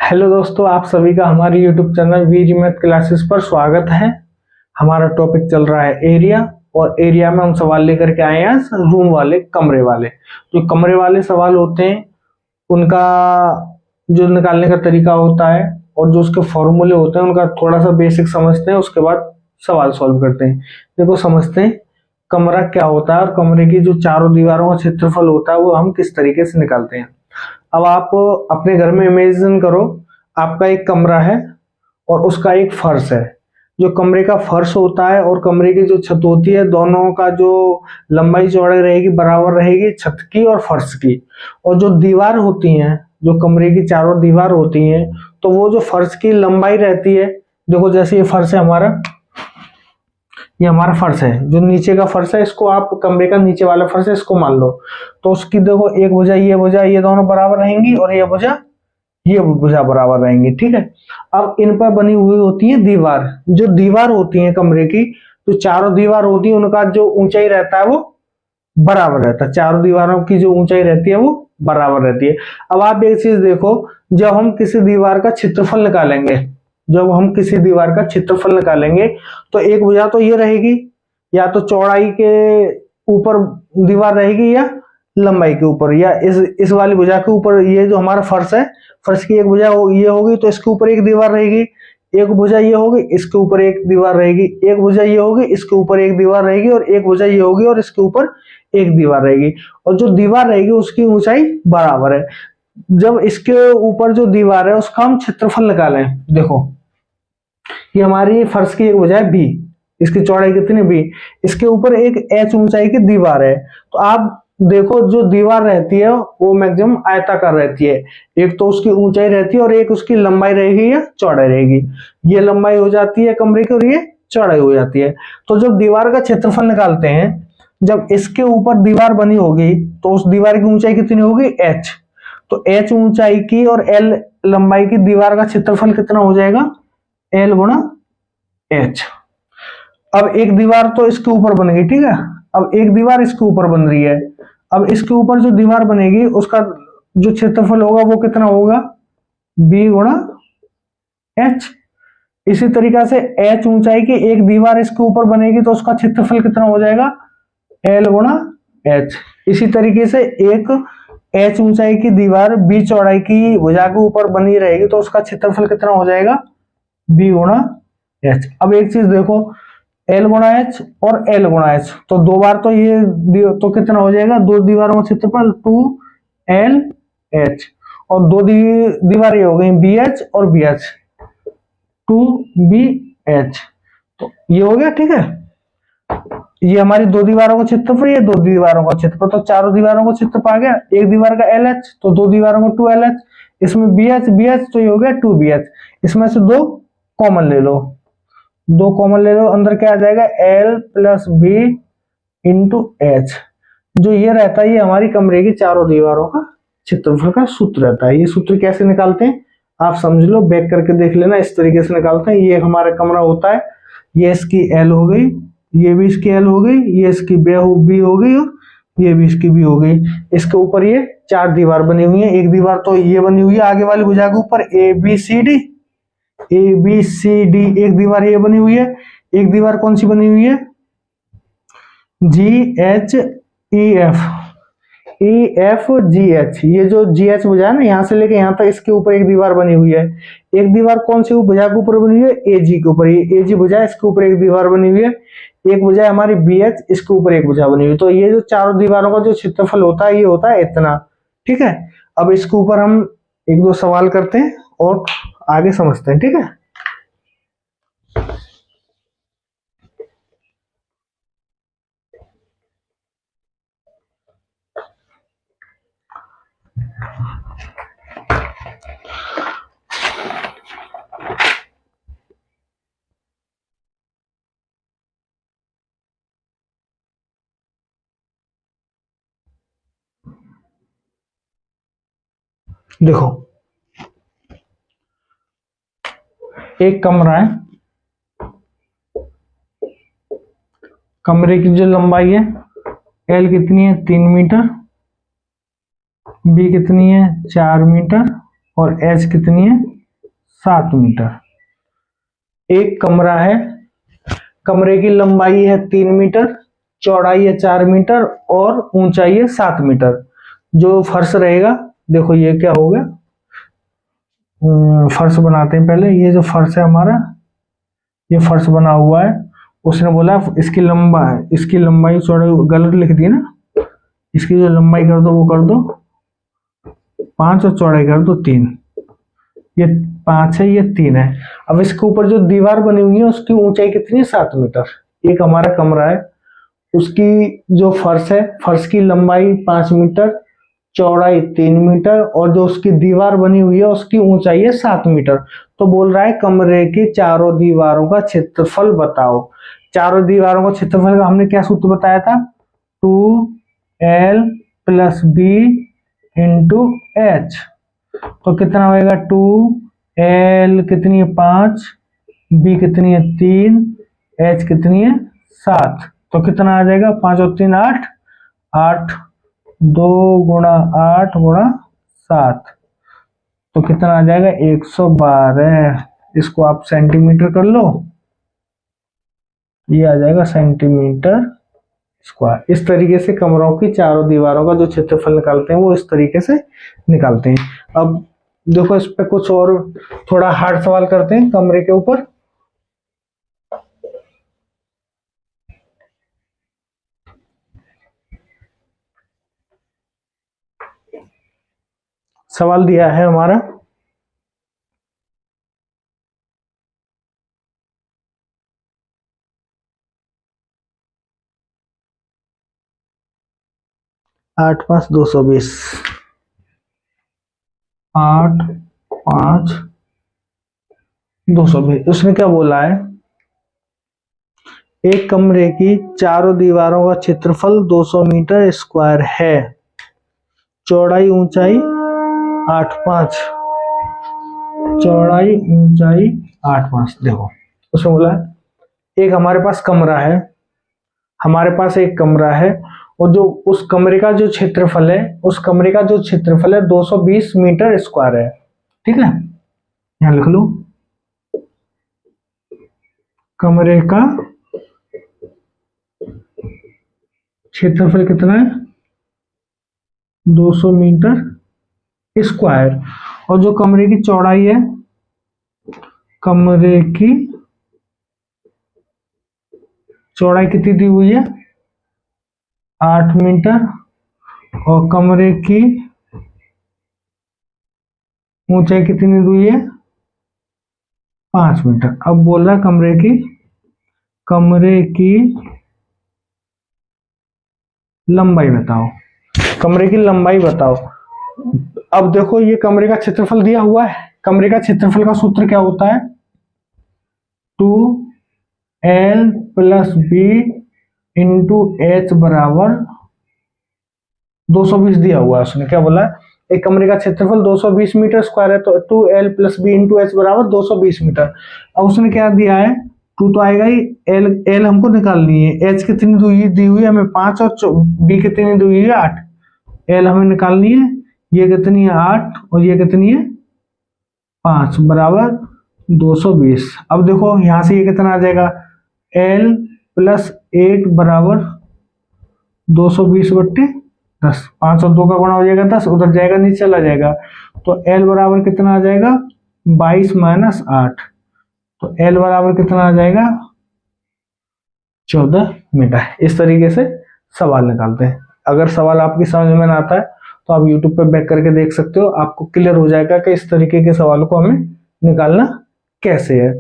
Hello दोस्तों, आप सभी का हमारे YouTube चैनल वीर मैथ क्लासेस पर स्वागत है। हमारा टॉपिक चल रहा है एरिया, और एरिया में हम सवाल लेकर के आए हैं रूम वाले, कमरे वाले। जो कमरे वाले सवाल होते हैं उनका जो निकालने का तरीका होता है और जो उसके फॉर्मूले होते हैं उनका थोड़ा सा बेसिक समझते हैं, उसके बाद सवाल सॉल्व करते हैं। देखो, समझते हैं कमरा क्या होता है और कमरे की जो चारों दीवारों का क्षेत्रफल होता है वो हम किस तरीके से निकालते हैं। अब आप अपने घर में इमेजिन करो, आपका एक कमरा है और उसका एक फर्श है। जो कमरे का फर्श होता है और कमरे की जो छत होती है, दोनों का जो लंबाई चौड़ाई रहेगी बराबर रहेगी, छत की और फर्श की। और जो दीवार होती हैं, जो कमरे की चारों दीवार होती हैं, तो वो जो फर्श की लंबाई रहती है, देखो जैसे ये फर्श है हमारा, ये हमारा फर्श है, जो नीचे का फर्श है इसको आप कमरे का नीचे वाला फर्श है इसको मान लो। तो उसकी देखो एक भुजा ये दोनों बराबर रहेंगी और ये भुजा बराबर रहेंगी। ठीक है। अब इन पर बनी हुई होती है दीवार। जो दीवार होती है कमरे की, जो चारों दीवार होती है उनका जो ऊंचाई रहता है वो बराबर रहता है। चारों दीवारों की जो ऊंचाई रहती है वो बराबर रहती है। अब आप एक चीज देखो, जब हम किसी दीवार का क्षेत्रफल निकालेंगे, जब हम किसी दीवार का क्षेत्रफल निकालेंगे तो एक भुजा तो ये रहेगी, या तो चौड़ाई के ऊपर दीवार रहेगी या लंबाई के ऊपर, या इस वाली भुजा के ऊपर। ये जो हमारा फर्श है, फर्श की एक भुजा ये होगी तो इसके ऊपर एक दीवार रहेगी, एक भुजा ये होगी इसके ऊपर एक दीवार रहेगी, एक भुजा ये होगी इसके ऊपर एक दीवार रहेगी, और एक भुजा ये होगी और इसके ऊपर एक दीवार रहेगी। और जो दीवार रहेगी उसकी ऊंचाई बराबर है। जब इसके ऊपर जो दीवार है उसका हम क्षेत्रफल निकालें, देखो ये हमारी फर्श की एक भुजा है बी, इसकी चौड़ाई कितनी बी, इसके ऊपर एक एच ऊंचाई की दीवार है। तो आप देखो जो दीवार रहती है वो मैक्सिमम आयताकार रहती है। एक तो उसकी ऊंचाई रहती है और एक उसकी लंबाई रहेगी या चौड़ाई रहेगी। ये लंबाई हो जाती है कमरे की और ये चौड़ाई हो जाती है। तो जब दीवार का क्षेत्रफल निकालते हैं, जब इसके ऊपर दीवार बनी होगी तो उस दीवार की ऊंचाई कितनी होगी, एच। तो एच ऊंचाई की और एल लंबाई की दीवार का क्षेत्रफल कितना हो जाएगा, एल गुणा एच। अब एक दीवार तो इसके ऊपर बन गई, ठीक है। अब एक दीवार इसके ऊपर बन रही है। अब इसके ऊपर जो दीवार बनेगी उसका जो क्षेत्रफल होगा वो कितना होगा, बी गुणा एच। इसी तरीका से एच ऊंचाई की एक दीवार इसके ऊपर बनेगी तो उसका क्षेत्रफल कितना हो जाएगा, एल गुणा एच। इसी तरीके से एक एच ऊंचाई की दीवार बी चौड़ाई की भुजा के ऊपर बनी रहेगी तो उसका क्षेत्रफल कितना हो जाएगा, बी गुणा एच। अब एक चीज देखो, एल गुणा एच और एल गुणा एच, तो दो बार तो ये तो कितना हो जाएगा, दो दीवारों का क्षेत्रफल 2 एल एच, और दो दीवार ये हो गई बी एच और बी एच, 2 बी एच। तो ये हो गया, ठीक है। ये हमारी दो दीवारों का क्षेत्रफल, ये दो दीवारों का क्षेत्रफल, तो चारों दीवारों का क्षेत्रफल आ गया। एक दीवार का एल एच तो दो दीवारों का 2 एल एच, इसमें बी एच तो ये हो गया 2 बी एच। इसमें से दो कॉमन ले लो, दो कॉमन ले लो, अंदर क्या आ जाएगा, L plus B into H. जो ये रहता है ये हमारी कमरे की चारों दीवारों का क्षेत्रफल का सूत्र रहता है। ये सूत्र कैसे निकालते हैं आप समझ लो, बैक करके देख लेना, इस तरीके से निकालते हैं। ये हमारा कमरा होता है, ये इसकी एल हो गई, ये भी इसकी एल हो गई, ये इसकी बी हो गई और ये भी इसकी बी हो गई। इसके ऊपर ये चार दीवार बनी हुई है। एक दीवार तो ये बनी हुई है आगे वाली भुजा के ऊपर, ए बी सी डी, एक दीवार ये बनी हुई है। एक दीवार कौन सी बनी हुई है, जी H E F G H. ये जो जी एच भुजा है ना, यहां से लेके यहां तक इसके ऊपर एक दीवार बनी हुई है। एक दीवार कौन सी भुजा के ऊपर बनी हुई है, ए जी के ऊपर, ये ए जी भुजा है, इसके ऊपर एक दीवार बनी हुई है। एक भुजा है हमारी बी एच, इसके ऊपर एक भुजा बनी हुई है। तो ये जो चारों दीवारों का जो क्षेत्रफल होता है ये होता है इतना, ठीक है। अब इसके ऊपर हम एक दो सवाल करते हैं और आगे समझते हैं, ठीक है। देखो, एक कमरा है, कमरे की जो लंबाई है एल कितनी है, 3 मीटर, बी कितनी है, 4 मीटर, और एच कितनी है, 7 मीटर। एक कमरा है, कमरे की लंबाई है 3 मीटर, चौड़ाई है 4 मीटर और ऊंचाई है 7 मीटर। जो फर्श रहेगा, देखो ये क्या हो गया, फर्श बनाते हैं पहले। ये जो फर्श है हमारा, ये फर्श बना हुआ है। उसने बोला इसकी लंबाई चौड़ाई गलत लिख दी ना, इसकी जो लंबाई कर दो वो कर दो 5 और चौड़ाई कर दो 3। ये 5 है, ये 3 है। अब इसके ऊपर जो दीवार बनी हुई है उसकी ऊंचाई कितनी है, 7 मीटर। एक हमारा कमरा है, उसकी जो फर्श है, फर्श की लंबाई 5 मीटर, चौड़ाई 3 मीटर और जो उसकी दीवार बनी हुई है उसकी ऊंचाई है 7 मीटर। तो बोल रहा है कमरे की चारों दीवारों का क्षेत्रफल बताओ। चारों दीवारों का क्षेत्रफल का हमने क्या सूत्र बताया था, 2l + b × h। तो कितना होएगा, 2l कितनी है 5, b कितनी है 3, h कितनी है 7। तो कितना आ जाएगा, 5 और 3 8, 8 2 × 8 × 7। तो कितना आ जाएगा 112। इसको आप सेंटीमीटर कर लो, ये आ जाएगा सेंटीमीटर स्क्वायर। इस तरीके से कमरों की चारों दीवारों का जो क्षेत्रफल निकालते हैं वो इस तरीके से निकालते हैं। अब देखो इस पे कुछ और थोड़ा हार्ड सवाल करते हैं कमरे के ऊपर। सवाल दिया है हमारा, आठ 5 220, 8 5 220। उसने क्या बोला है, एक कमरे की चारों दीवारों का क्षेत्रफल 200 मीटर स्क्वायर है, चौड़ाई ऊंचाई 8 5, चौड़ाई ऊंचाई 8 5। देखो उसने बोला है एक हमारे पास कमरा है, हमारे पास एक कमरा है और जो उस कमरे का जो क्षेत्रफल है, उस कमरे का जो क्षेत्रफल है 220 मीटर स्क्वायर है। ठीक है, यहां लिख लो कमरे का क्षेत्रफल कितना है 200 मीटर स्क्वायर और जो कमरे की चौड़ाई है, कमरे की चौड़ाई कितनी दी हुई है 8 मीटर और कमरे की ऊंचाई कितनी दी हुई है 5 मीटर। अब बोल रहा कमरे की लंबाई बताओ, कमरे की लंबाई बताओ। अब देखो ये कमरे का क्षेत्रफल दिया हुआ है, कमरे का क्षेत्रफल का सूत्र क्या होता है, 2l + b × h बराबर 220 दिया हुआ है। उसने क्या बोला, एक कमरे का क्षेत्रफल 220 मीटर स्क्वायर है, तो 2l + b × h बराबर 220 मीटर। अब उसने क्या दिया है, 2 तो आएगा ही, l हमको निकालनी है, h कितनी दी हुई है हमें 5 और b कितनी दी हुई है 8, l हमें निकालनी है, ये कितनी है 8 और ये कितनी है 5 बराबर 220। अब देखो यहां से ये कितना आ जाएगा, l + 8 बराबर 220/10, 5 और 2 का गुणा हो जाएगा 10, उधर जाएगा नीचे चला जाएगा, तो l बराबर कितना आ जाएगा 22 - 8, तो l बराबर कितना आ जाएगा 14 मीटर। इस तरीके से सवाल निकालते हैं। अगर सवाल आपकी समझ में ना आता है तो आप YouTube पे बैक करके देख सकते हो, आपको क्लियर हो जाएगा कि इस तरीके के सवालों को हमें निकालना कैसे है।